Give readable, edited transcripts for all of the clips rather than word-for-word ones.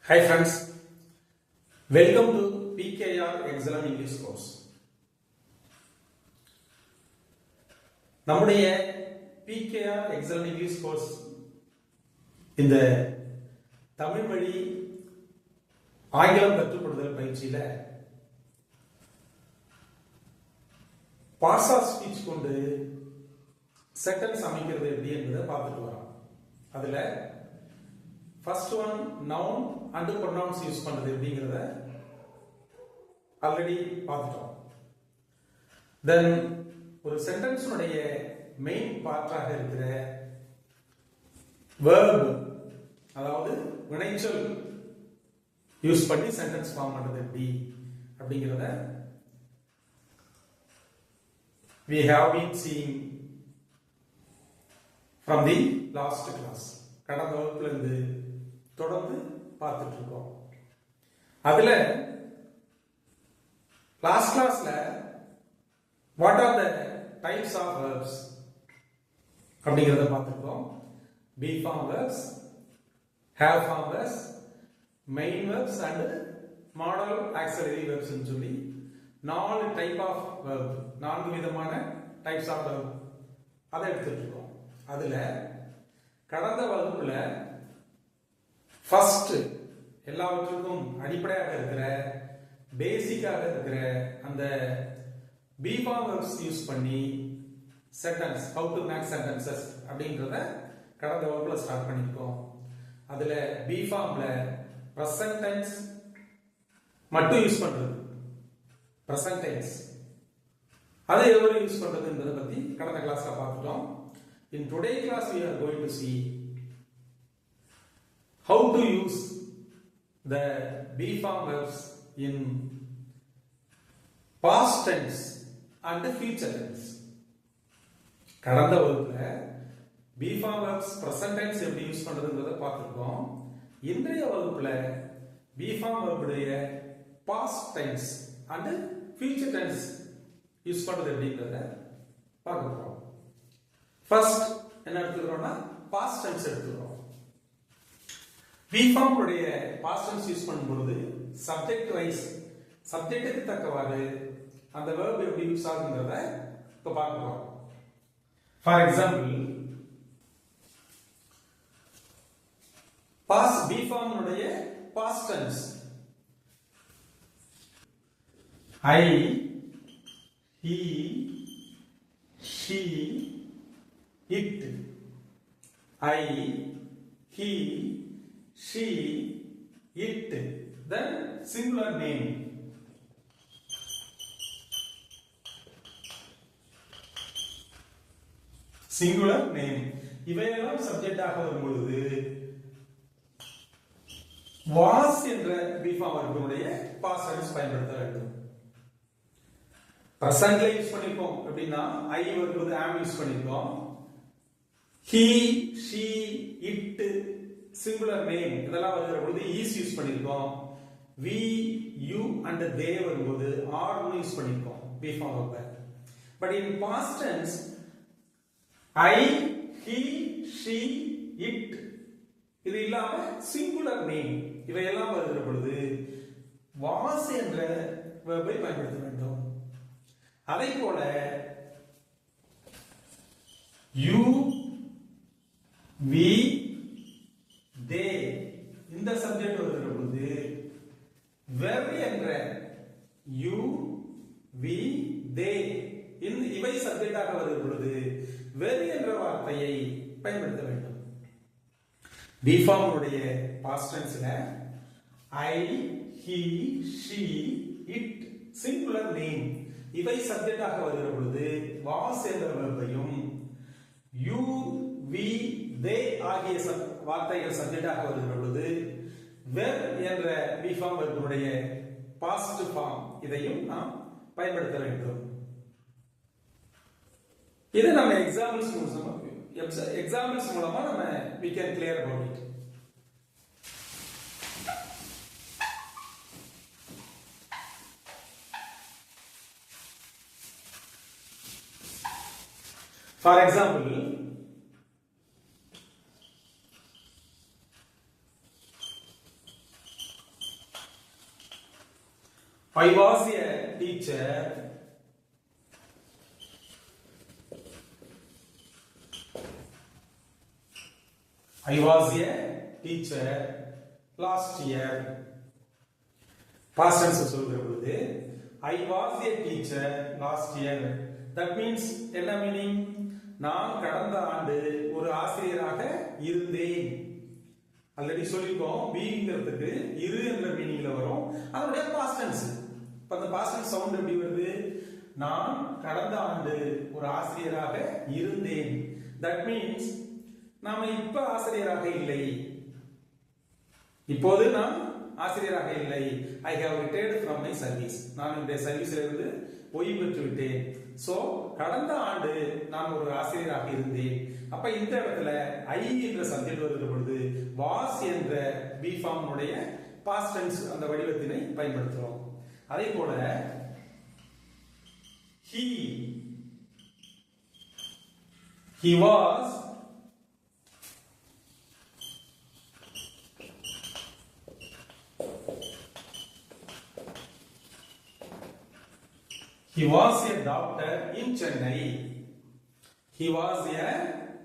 Hi friends, welcome to PKR Excellent English course. நம்முடைய PKR Excellent English course இந்த தமிழ் வழி ஆங்கிலம் கற்றுக்கொள்ளுதல் பயிற்சியில பார்ட்ஸ் ஆஃப் ஸ்பீச் கொண்டு சென்டென்ஸ் அமைக்கிறது எப்படி என்பதை பார்த்துட்டு வரோம். அதுல first one noun and pronounce use பண்றது எப்படிங்கிறத ஆல்ரெடி பார்த்துட்டோம். தென் ஒரு சென்டென்ஸுடைய மெயின் பார்ட்டாக இருக்கிற வெர்ப், அதாவது வினைச்சொல் யூஸ் பண்ணி சென்டென்ஸ் ஃபார்ம் பண்றது எப்படி அப்படிங்கிறத we have been seeing from the last class. கடந்த வகுப்புல இருந்து தொடர்ந்து பார்த்துட்டு இருக்கோம். அதுல லாஸ்ட் கிளாஸ்ல what are the types of verbs அப்படிங்கறத பார்த்துருக்கோம். Be form verbs, have form verbs, main verbs and modal auxiliary verbs சொல்லி 4 டைப் ஆஃப் வெர்ப், 4 விதமான டைப்ஸ் ஆஃப் வெர்ப் அதை எடுத்துட்டு இருக்கோம். அதுல கடந்த வகுப்புல ஃபர்ஸ்ட் எல்லாவற்றுக்கும் அடிப்படையாக இருக்கிற பேசிக்காக இருக்கிற அந்த பி ஃபார்ம் வெர்ப்ஸ் யூஸ் பண்ணி sentence how to make sentences அப்படிங்கறத கடந்த வகுப்புல ஸ்டார்ட் பண்ணிருக்கோம். அதுல பி ஃபார்ம்ல பிரசன்ட் டென்ஸ் மட்டும் யூஸ் பண்றது, பிரசன்ட் டென்ஸ் அதை எவ்வளவு யூஸ் பண்றதுன்றத பத்தி கடந்த கிளாஸ்ல பார்த்துட்டோம். In today's class we are going to see how to use the be form verbs in past tense and future tense. கடந்த வகுப்புல be form verbs present tense எப்படி யூஸ் பண்றதுன்றத பார்த்திருக்கோம். இன்றைய வகுப்புல be form verb உடைய past tense and future tense use பண்றது எப்படிங்கறத பார்க்க போறோம். ஃபர்ஸ்ட் என்ன எடுத்துக்கிறோம்னா பாஸ்ட் டென்ஸ் எடுத்துக்கிறோம். பி ஃபார்ம் உடைய பாஸ்ட் டென்ஸ் யூஸ் பண்ணும்போது சப்ஜெக்ட் வைஸ், சப்ஜெக்ட்டுக்கு தக்கவாறு அந்த வெர்ப் எப்படி யூஸ் ஆகுங்கிறத இப்ப பார்க்கிறோம். For example, past be form உடைய past tense I, he, she, it. I, he, she, it. Then singular name. Singular name. இவையெல்லாம் சப்ஜெக்ட் ஆக வரும்பொழுது was என்ற பி ஃபார்ம் வெர்பினுடைய பாஸ்ட் டென்ஸ் பயன்படுத்த வேண்டும். பிரசன்ட்ல யூஸ் பண்ணிருக்கோம் அப்படின்னா ஐ வரும்போது am யூஸ் பண்ணிருக்கோம். he, she, it, singular name இதெல்லாம் வருகிற பொழுது is யூஸ் பண்ணிருக்கோம். we, you and they வரும்போது are யூஸ் பண்ணிருக்கோம் be form verb. but in past tense I, he, she, it இது இல்லாம singular name இவையெல்லாம் வருகிற பொழுது was என்ற வெர்பை பயன்படுத்த வேண்டும். அதை போல you, we, they இந்த சப்ஜெக்ட் வருகிற பொழுது verb என்ற you, we, they இவை சப்ஜெக்டாக வருகிற பொழுது verb என்ற வார்த்தையை பயன்படுத்த வேண்டும். பி ஃபார்ம் உடைய past டென்ஸ்ல I, he, she, it singular name இவை சப்ஜெக்டாக வருகிற பொழுது was என்ற வெர்பையும் you, we, they ஆகிய வார்த்தைகள் சப்ஜெக்டாக வருகிற பொழுது verb என்ற பி ஃபார்ம் வெர்புடைய பாஸ்ட் ஃபார்ம் இதையும் நாம் பயன்படுத்த வேண்டும். இதை நம்ம எக்ஸாம்பிள்ஸ் மூலமா நம்ம we can clear about it. For example, I was a teacher. I was a teacher last year. Past tense சொல்கிற பொழுது I was a teacher last year. That means என்ன மீனிங்? நான் கடந்த ஆண்டு ஒரு ஆசிரியராக இருந்தேன். ஆல்ரெடி சொல்லிருக்கோம் பீங்கிறதுக்கு இரு என்ற மீனிங்ல வரும். அதனுடைய பாஸ்ட் டென்ஸ். இப்ப அந்த பாஸ்ட் டென்ஸ் சவுண்ட் எப்படி வருது? நான் கடந்த ஆண்டு ஒரு ஆசிரியராக இருந்தேன். That means நாம இப்ப ஆசிரியராக இல்லை. இப்போது நான் ஆசிரியராக இல்லை. I have retired from my service. நான் என்னுடைய சர்வீஸ்ல இருந்து ஓய்வு பெற்று விட்டேன். சோ கடந்த ஆண்டு நான் ஒரு ஆசிரியராக இருந்தேன். அப்ப இந்த இடத்துல I என்ற சப்ஜெக்ட் வருகிற பொழுது was என்ற be form உடைய past tense அந்த வடிவத்தினை பயன்படுத்துறோம். அதே போல he was He was a doctor in Chennai. He was a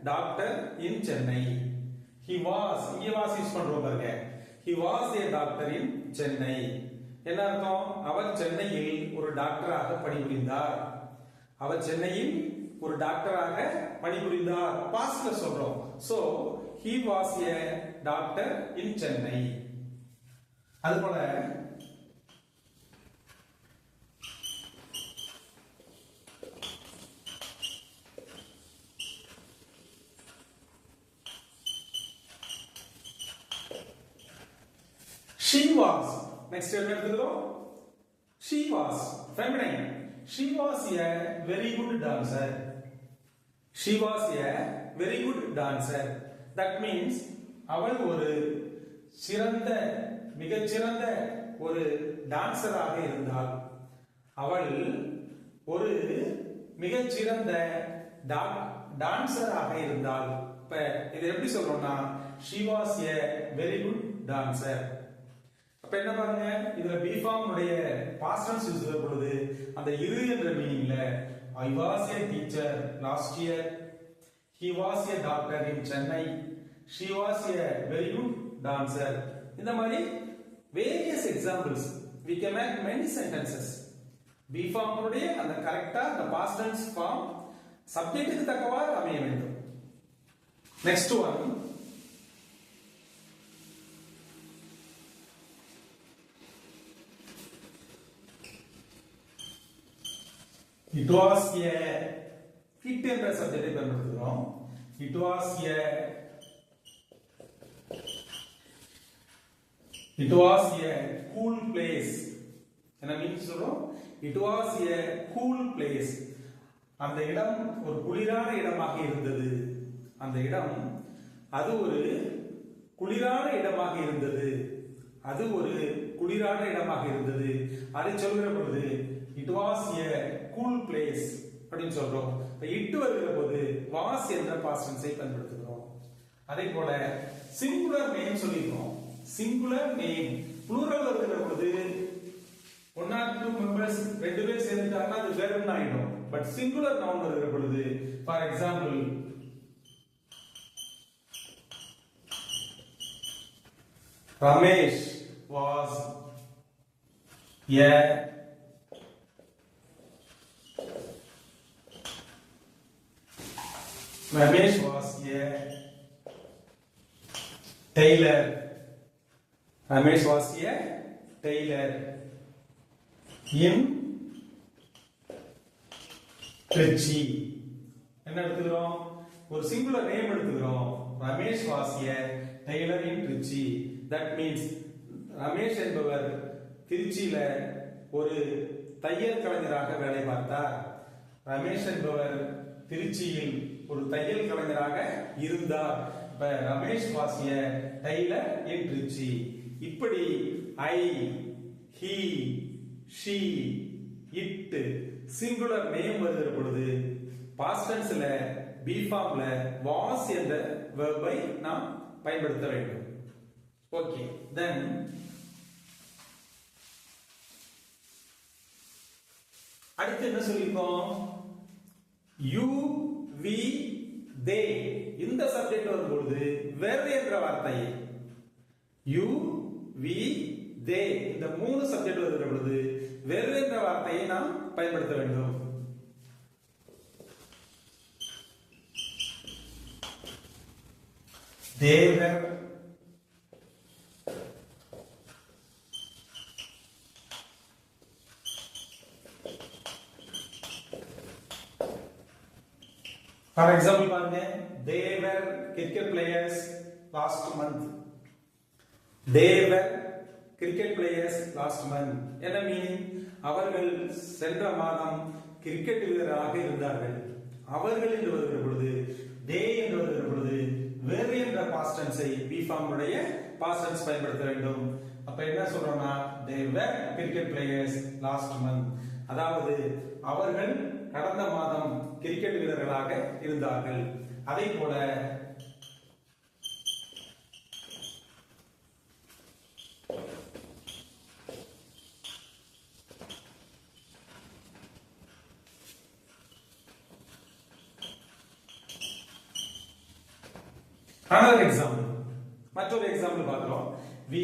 doctor in Chennai. He was இங்க was யூஸ் பண்றோம் பாருங்க. He was a doctor in Chennai. என்ன அர்த்தம்? அவர் சென்னையில் ஒரு டாக்டராக பணிபுரிந்தார். அவர் சென்னையில் ஒரு டாக்டராக பணிபுரிந்தார். பாஸ்ட்ல சொல்றோம். So he was a doctor in Chennai. அதுபோல she was. Next என்ன எடுத்துக்கிறோம்? She was feminine. She was a very good dancer. She was a very good dancer. That means அவள் ஒரு சிறந்த மிகச்சிறந்த ஒரு டான்சராக இருந்தாள். அவள் ஒரு மிகச்சிறந்த டான்சராக இருந்தாள். இப்ப இது எப்படி சொல்றோம்னா she was a very good dancer. அப்ப என்ன பாருங்க, இதுல பி ஃபார்ம் உடைய பாஸ்ட் டென்ஸ் யூஸ் செய்யும் பொழுது அந்த இரு என்ற மீனிங்ல I was a teacher last year. He was a doctor in Chennai. She was a very good dancer. இந்த மாதிரி various examples we can make many sentences. Be form உடைய அந்த கரெக்ட்டா அந்த பாஸ்ட் டென்ஸ் ஃபார்ம் சப்ஜெக்ட்டுக்கு தக்கவாறு அமைய வேண்டும். Next one It was a it என்ற சப்ஜெக்டை பயன்படுத்துகிறோம். It was a cool place. என்ன மீன் சொல்றோம்? It was a cool place. அந்த இடம் ஒரு குளிரான இடமாக இருந்தது. அந்த இடம் அது ஒரு குளிரான இடமாக இருந்தது. அது ஒரு குளிரான இடமாக இருந்தது. அதை சொல்கிற பொழுது it was a cool place அப்படின்னு சொல்றோம். இட்டு வருகிற போது was என்ற past tense பயன்படுத்துகிறோம். அதே போல சிங்குலர் நேம் சொல்லிருக்கோம். சிங்குலர் நேம் ப்ளூரல் வருகிற போது one or two members ரெண்டு பேர் சேர்ந்துட்டாங்கன்னா அது verb ஆயிடும். பட் சிங்குலர் நவுன் வருகிற பொழுது for example Ramesh was a Ramesh was a tailor. Ramesh was a tailor in Trichy. என்ன எடுத்துக்கிறோம்? ஒரு சிங்குலர் நேம் எடுத்துக்கிறோம். Ramesh was a tailor in Trichy. That means Ramesh என்பவர் திருச்சியில ஒரு தையல் கலைஞராக வேலை பார்த்தார். ரமேஷ் என்பவர் திருச்சியில் ஒரு தையல் கலைஞராக இருந்தார். இப்ப Ramesh was a tailor in Trichy. இப்படி I, he, she, it singular name வருகிற பொழுது பாஸ்ட் டென்ஸ்ல பி ஃபார்ம்ல was என்ற வெர்பை நாம் பயன்படுத்த வேண்டும். ஓகே, then அடுத்து என்ன சொல்லிருக்கோம்? யூ, வி, தே இந்த சப்ஜெக்ட் வரும்பொழுது வேர் என்ற வார்த்தை யூ, வி, தே இந்த மூணு சப்ஜெக்ட் வருகிற பொழுது வேர் என்ற வார்த்தையை நாம் பயன்படுத்த வேண்டும். They were for example பாருங்க they were cricket players last month. They were cricket players last month. என்ன மீனிங்? அவர்கள் சென்ற மாதம் கிரிக்கெட் வீரராக இருந்தார்கள். அவர்கள் என்று வருகிற பொழுது they என்று வருகிற பொழுது were என்ற past tense I be form உடைய past tense பயன்படுத்த வேண்டும். அப்ப என்ன சொல்றோம்னா they were cricket players last month. அதாவது அவர்கள் கடந்த மாதம் கிரிக்கெட் வீரர்களாக இருந்தார்கள். அதே போல another example மற்றொரு எக்ஸாம்பிள் பார்க்கிறோம். we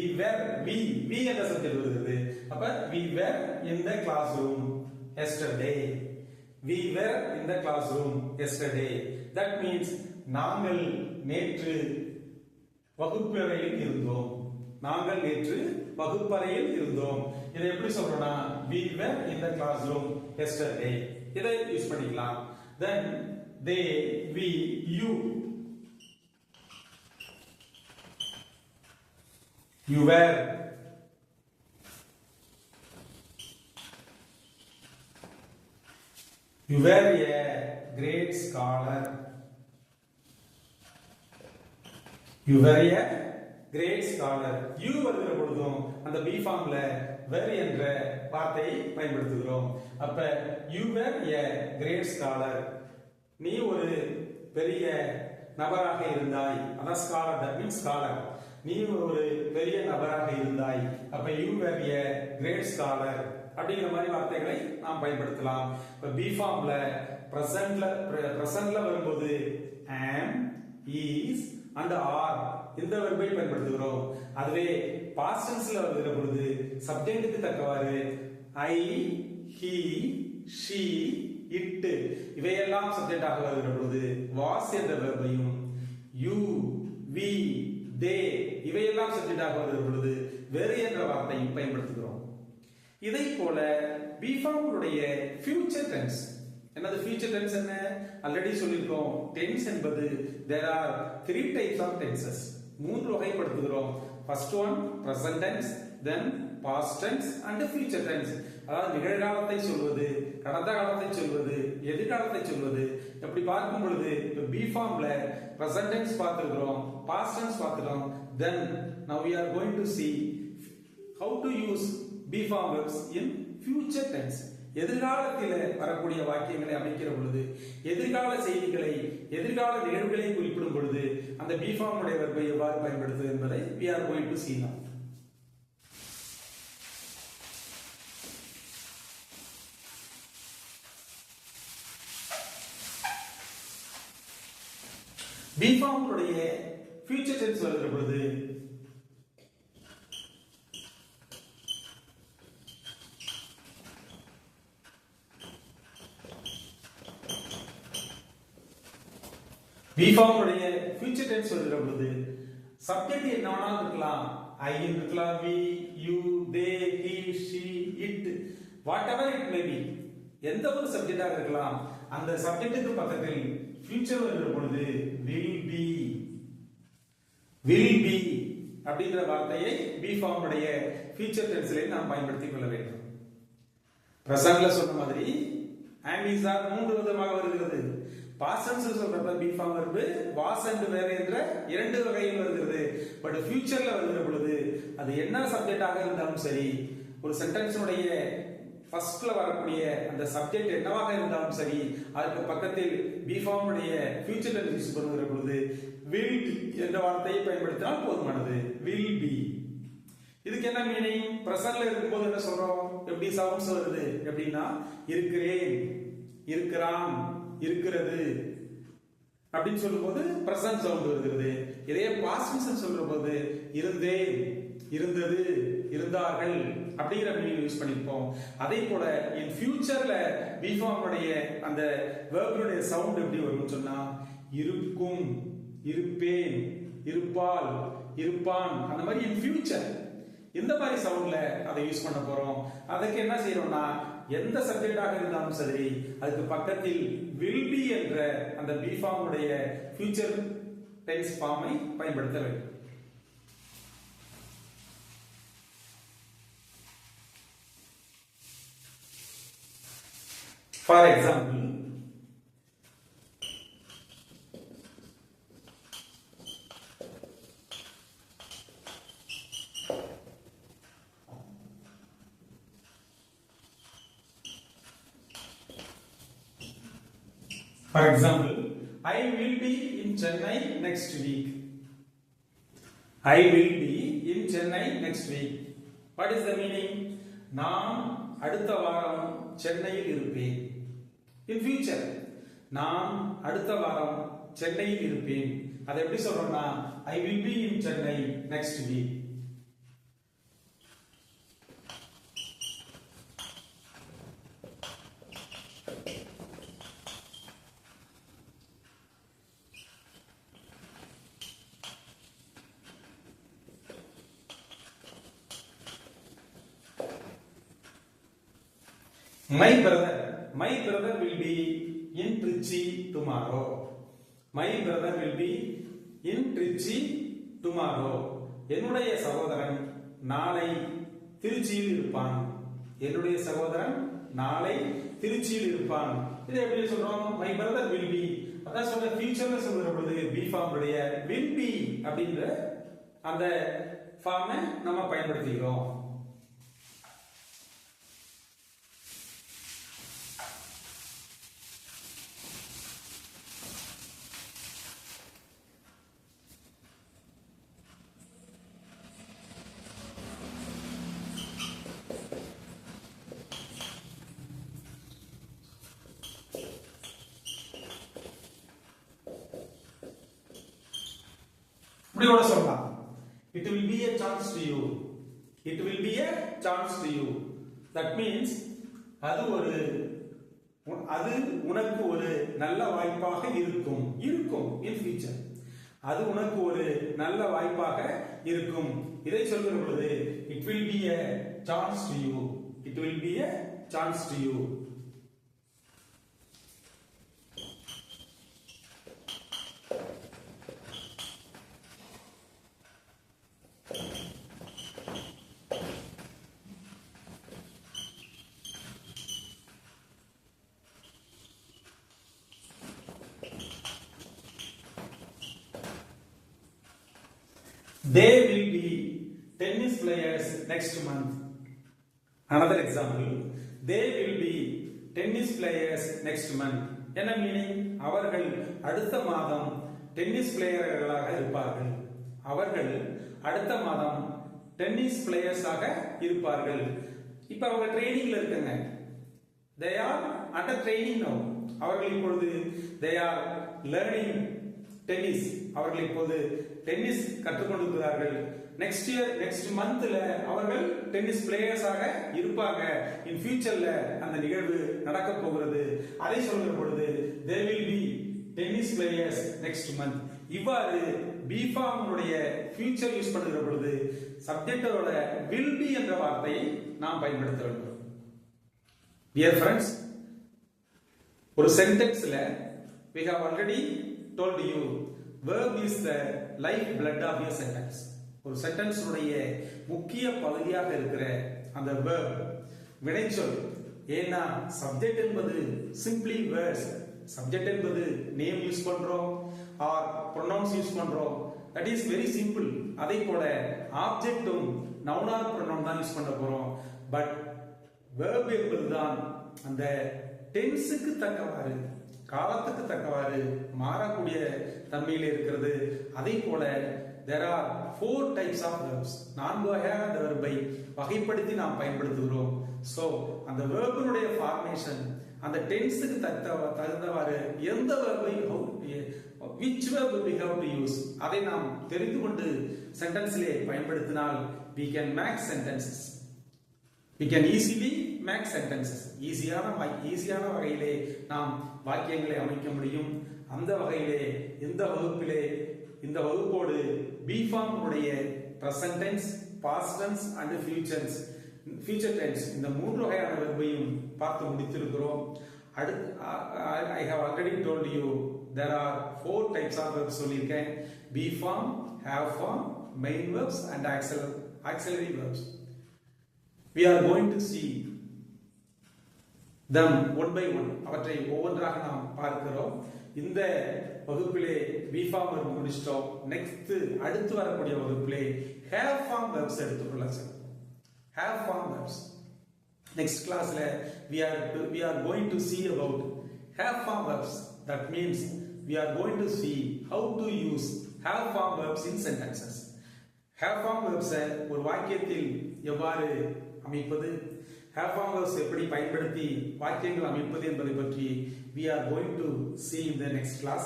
என்ற சப்ஜெக்ட் வருகிறது. அப்ப we were in the classroom yesterday. We were in the classroom yesterday. That means நாங்கள் நேற்று வகுப்பறையில் இருந்தோம். நாங்கள் நேற்று வகுப்பறையில் இருந்தோம். இதை எப்படி சொல்றோம்னா we were in the classroom yesterday. இதை யூஸ் பண்ணிக்கலாம். Then they, we, you were. You were a great scholar. You were a great scholar. You வருகிற பொழுதும் அந்த be formல were என்ற வார்த்தையை பயன்படுத்துகிறோம். அப்ப you were a great scholar. நீ ஒரு பெரிய நபராக இருந்தாய். அதான் scholar, that means scholar. நீ ஒரு பெரிய நபராக இருந்தாய். அப்ப you were a great scholar அப்படிங்கிற மாதிரி வார்த்தைகளை நாம் பயன்படுத்தலாம். இப்ப பி ஃபார்ம்ல பிரசன்ட்ல வரும்போது am, is and are இந்த வெர்பை பயன்படுத்துகிறோம். அதுவே பாஸ்ட் டென்ஸ்ல வருகிற பொழுது சப்ஜெக்ட்டுக்கு தக்கவாறு I, he, she, it இவையெல்லாம் சப்ஜெக்டாக வருகிற பொழுது was என்ற வெர்பையும் you, we, they இவையெல்லாம் சப்ஜெக்டாக வருகிற பொழுது were என்ற வார்த்தையும் பயன்படுத்துகிறோம். இதை போல be form உடைய future tense. என்னது future tense என்ன? ஆல்ரெடி சொல்லிருக்கோம். tense என்பது there are 3 types of tenses. மூன்று வகைப்படுத்துகிறோம். first one present tense, then past tense and future tense. அதாவது நிகழ்காலத்தை சொல்வது, கடந்த காலத்தை சொல்வது, எதிர்காலத்தை சொல்வது. அப்படி பார்க்கும் பொழுது be formல present tense பார்த்திருக்கிறோம், past tense பார்த்திருக்கிறோம். Then now we are going to see how to use be form verbs in future tense. எதிர்காலத்தில் வரக்கூடிய வாக்கியங்களை அமைக்கிற பொழுது, எதிர்கால செய்திகளை, எதிர்கால நிகழ்வுகளை குறிப்பிடும் பொழுது அந்த be form உடைய வெர்பை எவ்வாறு பயன்படுத்துவது என்பதை we are going to see now. be form உடைய future tense வருகிற பொழுது be form உடைய future tense வருகிற பொழுது சப்ஜெக்ட் என்ன வேணாலும் இருக்கலாம். I இருக்கலாம், we, you, they, he, she, it, whatever it may be. எந்த ஒரு சப்ஜெக்டாக இருக்கலாம். அந்த சப்ஜெக்ட்டுக்கு பக்கத்தில் future வருகிற பொழுது will be அப்படிங்கிற வார்த்தையை be form உடைய future tenseல நாம் பயன்படுத்திக் கொள்ள வேண்டும். பிரசன்ட்ல சொன்ன மாதிரி am, is, are மூன்று விதமாக வருகிறது. past tense சொல்றப்ப be form verb was and were என்ற இரண்டு வகையில் வருகிறது. பட் ஃபியூச்சர்ல வருகிற பொழுது அது என்ன சப்ஜெக்டாக இருந்தாலும் சரி, ஒரு சென்டென்ஸ் உடைய ஃபர்ஸ்ட்ல வரக்கூடிய அந்த சப்ஜெக்ட் என்னவாக இருந்தாலும் சரி, அதுக்கு பக்கத்தில் be form உடைய ஃபியூச்சர் டென்ஸ் யூஸ் பண்ணுகிற பொழுது will என்ற வார்த்தையை பயன்படுத்தினால் போதுமானது. will be. இதுக்கு என்ன மீனிங்? பிரசன்ட்ல இருக்கும்போது என்ன சொல்றோம்? எப்படி சவுண்ட்ஸ் வருது எப்படின்னா இருக்கிறேன், இருக்கிறான், இருக்கிறது அப்படின்னு சொல்லும்போது பிரசன்ட் சவுண்ட் வருகிறது. இதே பாஸ்ட் டென்ஸ் சொல்ற போது இருந்தேன், இருந்தது, இருந்தார்கள் அப்படிங்கிற மீனிங் யூஸ் பண்ணிருப்போம். அதே போல இன் ஃபியூச்சர்ல பி ஃபார்ம் உடைய அந்த வெர்புடைய சவுண்ட் எப்படி வரும்னு சொன்னா இருக்கும், இருப்பேன், இருப்பால், இருப்பான், அந்த மாதிரி இன் ஃபியூச்சர் இந்த மாதிரி சவுண்ட்ல அதை யூஸ் பண்ண போறோம். அதுக்கு என்ன செய்யறோம்னா எந்த சப்ஜெக்டாக இருந்தாலும் சரி அதுக்கு பக்கத்தில் will be என்ற அந்த பி ஃபார்ம் உடைய ஃபியூச்சர் டென்ஸ் ஃபார்மை பயன்படுத்த வேண்டும். For example, I will be in Chennai next week. I will be in Chennai next week. What is the meaning? நான் அடுத்த வாரம் சென்னையில் இருப்பேன். In future, நான் அடுத்த வாரம் சென்னையில் இருப்பேன். அதை எப்படி சொல்றோம்னா I will be in Chennai next week. My brother will be in Trichy tomorrow. My brother will be in Trichy tomorrow. என்னுடைய சகோதரன் நாளை திருச்சியில் இருப்பான். என்னுடைய சகோதரன் நாளை திருச்சியில் இருப்பான். இது எப்படி சொல்றோம்? My brother will be. அதான் சொல்ற ஃபியூச்சர்ல சொல்ற பொழுது பி ஃபார்ம் உடைய will be அப்படிங்கற அந்த ஃபார்மை நம்ம பயன்படுத்திக்கிறோம். இப்படியோட சொல்லலாம். It will be a chance to you. It will be a chance to you. That means அது உனக்கு ஒரு நல்ல வாய்ப்பாக இருக்கும். இருக்கும் in future. அது உனக்கு ஒரு நல்ல வாய்ப்பாக இருக்கும். இதை சொல்கிற பொழுது it will be a chance to you. It will be a chance to you. They will be tennis players next month. Another example. They will be tennis players next month. என்ன மீனிங்? அவர்கள் அடுத்த மாதம் tennis பிளேயர்களாக இருப்பார்கள். அவர்கள் அடுத்த மாதம் tennis பிளேயர்ஸாக இருப்பார்கள். இப்ப அவங்க ட்ரெயினிங்ல இருக்காங்க. They are under training now. அவர்கள் இப்பொழுது they are learning tennis. அவர்கள் இப்போது டென்னிஸ் கற்றுக்கொண்டிருக்கிறார்கள். நெக்ஸ்ட் இயர் நெக்ஸ்ட் மந்த்ல அவர்கள் டென்னிஸ் பிளேயர்ஸாக இருப்பாங்க. இன் ஃபியூச்சர்ல அந்த நிகழ்வு நடக்க போகிறது. அதை சொல்கிற பொழுது they will be tennis players next month. இவ்வாறு பி ஃபார்ம் உடைய ஃபியூச்சர் யூஸ் பண்ணுகிற பொழுது சப்ஜெக்டோட will be என்ற வார்த்தையை நாம் பயன்படுத்த வேண்டும். Dear friends, ஒரு சென்டென்ஸ்ல we have already told you verb is the life blood of your sentence. ஒரு சென்டென்ஸ் உடைய முக்கிய பகுதியாக இருக்கிற அந்த verb வினைச்சொல். ஏன்னா சப்ஜெக்ட் என்பது சிம்பிளி வேர்ட்ஸ். சப்ஜெக்ட் என்பது நேம் யூஸ் பண்றோம் ஆர் ப்ரொனவுன்ஸ் யூஸ் பண்றோம். That is very simple. அதே போல ஆப்ஜெக்டும் நவுன் ஆர் ப்ரொனவுன் தான் யூஸ் பண்ண போறோம். பட் verb என்பதுதான் அந்த டென்ஸுக்கு தக்கவாறு காலத்துக்கு தக்கவாறு மாறக்கூடிய தன்மையில் இருக்கிறது. அதே போல there are 4 types of verbs. 4 வகையான அந்த வெர்பை வகைப்படுத்தி நாம் பயன்படுத்துகிறோம். ஸோ அந்த வேர்பினுடைய ஃபார்மேஷன் அந்த டென்ஸுக்கு தகுந்தவாறு எந்த வேர்பை which verb we have to use அதை நாம் தெரிந்து கொண்டு சென்டென்ஸிலே பயன்படுத்தினால் we can make sentences. We can easily make sentences. ஈஸியான வகையிலே நாம் வாக்கியங்களை அமைக்க முடியும். அந்த வகையிலே இந்த வகுப்போடு பி ஃபார்ம் உடைய present tense, past tense and future tense இந்த மூன்று வகையான வெர்பையும் பார்த்து முடித்திருக்கிறோம். I have already told you there are 4 types of verbs சொல்லியிருக்கேன். be form, have form, main verbs and auxiliary verbs. We are going to see them one by one. அவற்றை ஒவ்வொன்றாக நாம் பார்க்கிறோம். இந்த வகுப்பிலே be form verb முடிச்சிட்டோம். Next அடுத்து வரக்கூடிய வகுப்பிலே have form verbs எடுத்துக்கொள்ளலாம். have form verbs. Next class we are going to see about have form verbs. That means we are going to see how to use have form verbs in sentences. Have form verbs ஒரு வாக்கியத்தில் எவ்வாறு அமைப்பது, have form verbs எப்படி பயன்படுத்தி வாக்கியங்கள் அமைப்பது என்பதை பற்றி we are going to see in the next class.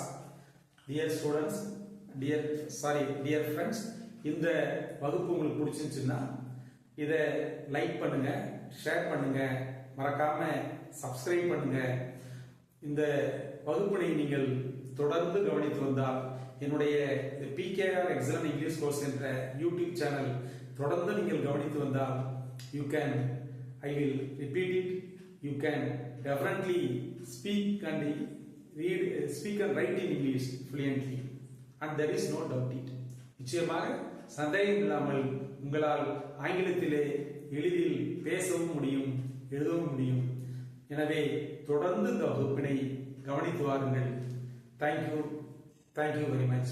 Dear students, dear friends, இந்த வகுப்பு உங்களுக்கு பிடிச்சிருந்துச்சுன்னா இதை லைக் பண்ணுங்க, ஷேர் பண்ணுங்க, மறக்காம சப்ஸ்கிரைப் பண்ணுங்க. இந்த வகுப்பினை நீங்கள் தொடர்ந்து கவனித்து வந்தால் என்னுடைய PKR Excellent English Course என்ற யூடியூப் சேனல் தொடர்ந்து நீங்கள் கவனித்து வந்தால் I will repeat it, you can definitely speak and write in English fluently and there is no doubt it. நிச்சயமாக சந்தேகம் இல்லாமல் உங்களால் ஆங்கிலத்திலே எளிதில் பேசவும் முடியும், எழுதவும் முடியும். எனவே தொடர்ந்து இந்த வகுப்பினை கவனித்து வாருங்கள். Thank you very much.